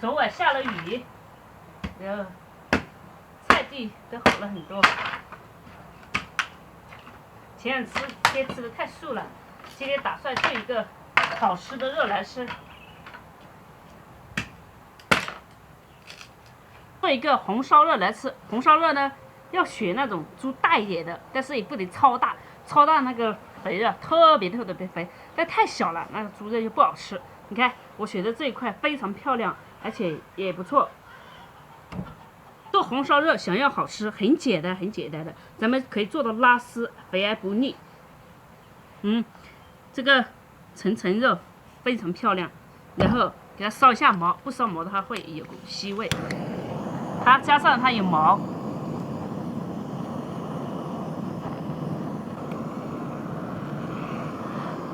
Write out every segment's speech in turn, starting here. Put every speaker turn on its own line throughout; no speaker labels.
昨晚下了雨，然后菜地都好了很多。前两天吃的太素了，今天打算做一个好吃的肉来吃。做一个红烧肉来吃，红烧肉呢要选那种猪大一点的，但是也不得超大，超大那个肥肉特别肥，但太小了那个猪肉就不好吃。你看我选的这一块非常漂亮，而且也不错。做红烧肉想要好吃，很简单的，咱们可以做到拉丝，肥而不腻。这个层肉非常漂亮，然后给它烧一下毛，不烧毛的话会有股腥味。它加上它有毛。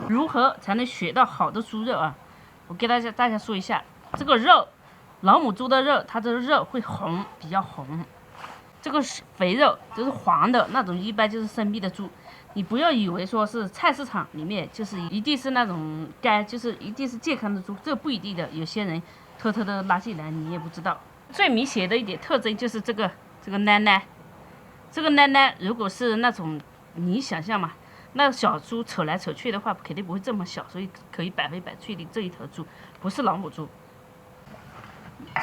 如何才能选到好的猪肉啊？我给大家说一下，这个肉，老母猪的肉，它这个肉会红，比较红。这个是肥肉，就是黄的那种，一般就是生病的猪。你不要以为说是菜市场里面就是一定是那种干，就是一定是健康的猪，这不一定的。有些人偷偷的拉进来，你也不知道。最明显的一点特征就是这个奶奶，这个奶奶如果是那种你想象嘛。那小猪扯来扯去的话，肯定不会这么小，所以可以100%确定这一头猪不是老母猪。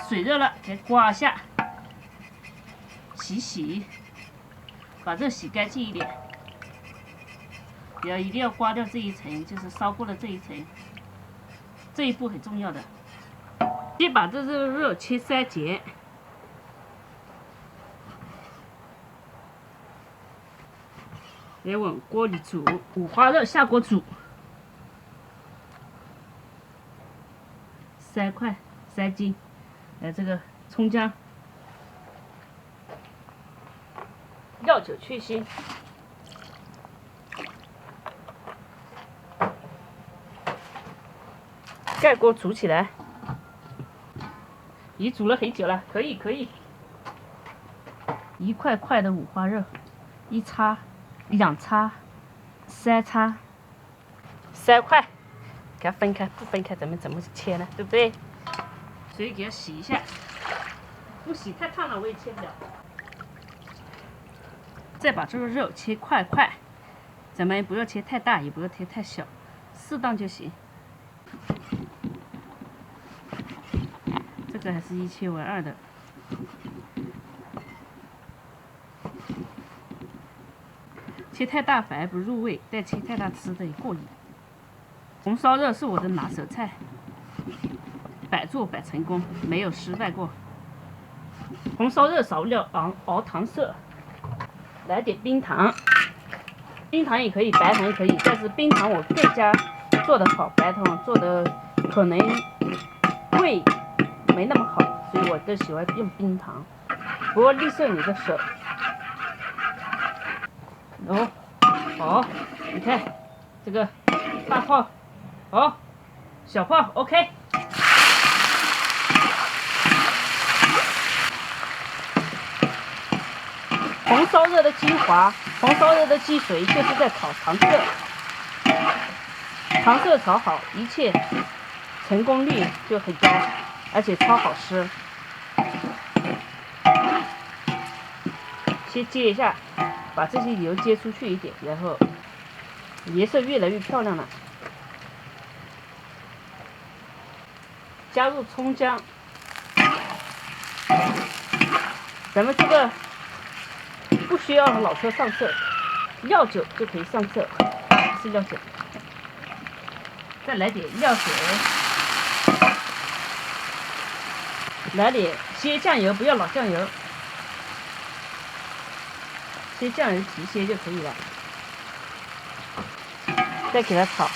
水热了，给刮一下，洗，把这洗干净一点。一定要刮掉这一层，就是烧过的这一层，这一步很重要的。先把这个肉切3节。来往锅里煮，五花肉下锅煮，3块3斤，这个葱姜，料酒去腥，盖锅煮起来。已煮了很久了，可以。一块块的五花肉，1叉。2叉，3叉，3块，给它分开，不分开咱们怎么切呢？对不对？所以给它洗一下，不洗太烫了我也切不了。再把这个肉切块，咱们不要切太大，也不要切太小，适当就行。这个还是1切为2的。切太大反而不入味，但切太大吃的也过瘾。红烧肉是我的拿手菜，百做百成功，没有失败过。红烧肉少不了熬糖色，来点冰糖，冰糖也可以，白糖也可以，但是冰糖我更加做得好，白糖做的可能味没那么好，所以我更喜欢用冰糖，不过利顺你的手。好，你看这个大泡，好，小泡 OK。红烧肉的精华，红烧肉的精髓就是在炒糖色，糖色炒好，一切成功率就很高，而且超好吃。先接一下。把这些油接出去一点，然后颜色越来越漂亮了。加入葱姜，咱们这个不需要老抽上色，料酒就可以上色，是料酒。再来点料酒，来点鲜酱油，不要老酱油。先酱油提些就可以了，再给它炒。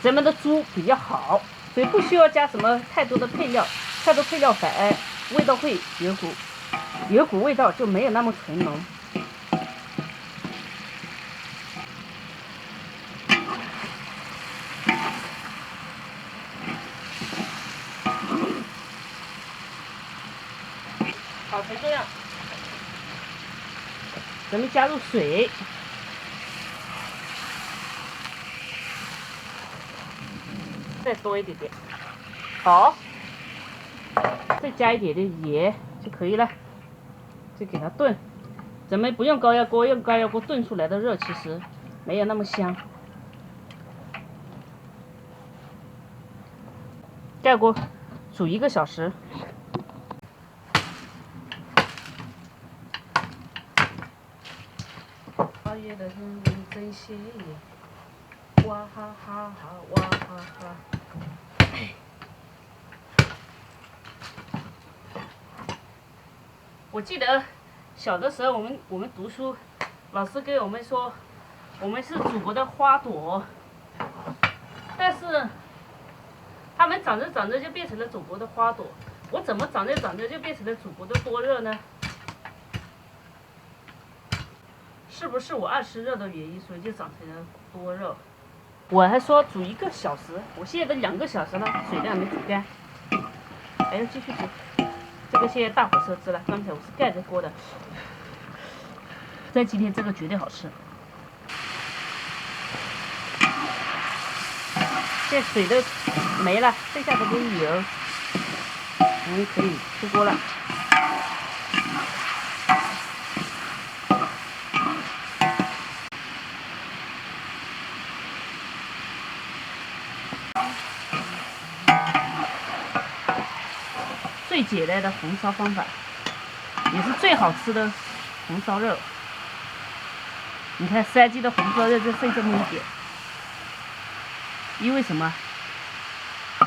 咱们的猪比较好，所以不需要加什么太多的配料，太多配料反而味道会有股味道就没有那么纯浓。炒成这样，咱们加入水，再多一点点，好，再加一点点盐就可以了，就给它炖。咱们不用高压锅，用高压锅炖出来的肉其实没有那么香。盖锅煮1个小时。8月的人真谢意，哇哈哈哈，哇哈哈。我记得小的时候，我们读书，老师给我们说，我们是祖国的花朵，但是他们长着长着就变成了祖国的花朵，我怎么长着长着就变成了祖国的多肉呢？是不是我爱吃肉的原因，所以就长成了多肉？我还说煮1个小时，我现在都2个小时了，水都还没煮干，还要继续煮。这个现在大火收汁了，刚才我是盖着锅的。但今天这个绝对好吃。现在水都没了，剩下的都是油，我们可以出锅了。最简单的红烧方法，也是最好吃的红烧肉。你看3斤的红烧肉就剩这么一点，因为什么？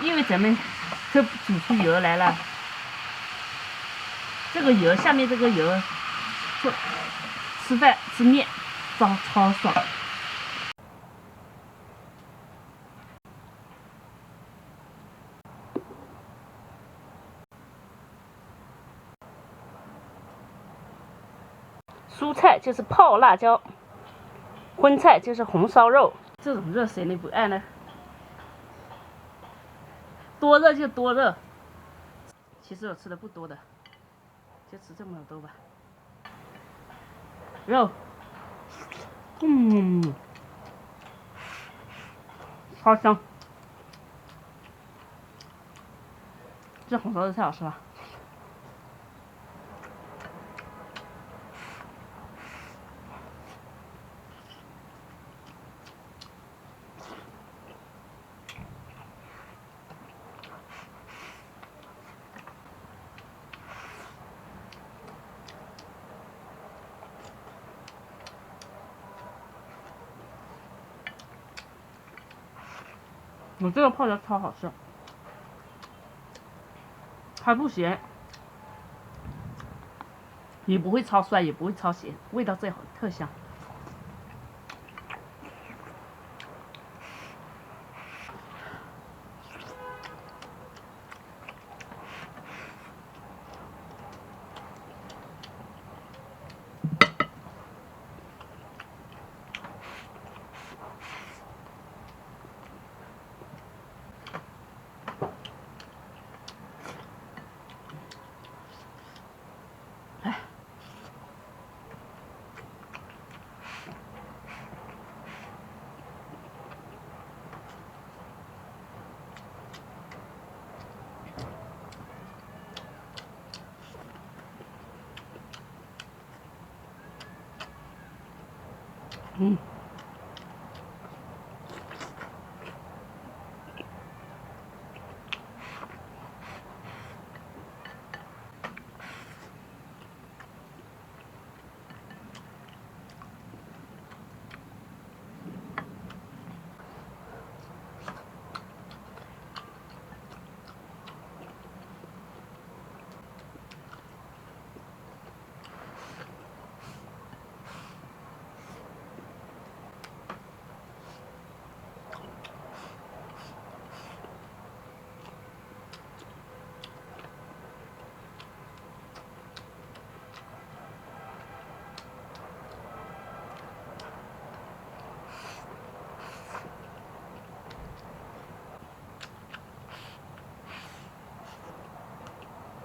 因为咱们这煮出油来了，这个油下面这个油，吃饭吃面，超爽。蔬菜就是泡辣椒，荤菜就是红烧肉。这种肉谁能不爱呢？多肉就多肉，其实我吃的不多的，就吃这么多吧。肉，超香，这红烧肉太好吃了。我这个泡椒超好吃，还不咸，也不会超酸，也不会超咸，味道最好，特香。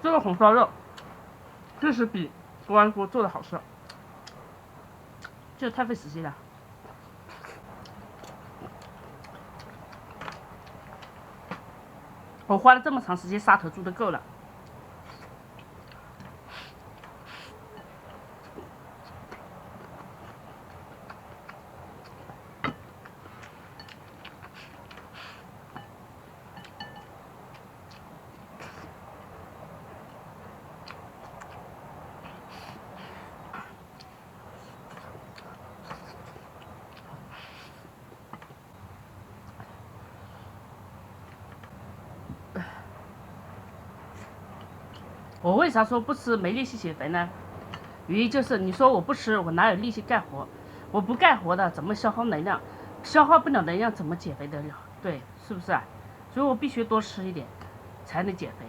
这个红烧肉确实比锅安锅做的好吃。就太费时间了。我花了这么长时间杀头猪的够了。我为啥说不吃没力气减肥呢？原因就是你说我不吃，我哪有力气干活？我不干活的怎么消耗能量？消耗不了能量怎么减肥得了？对，是不是啊？所以我必须多吃一点，才能减肥。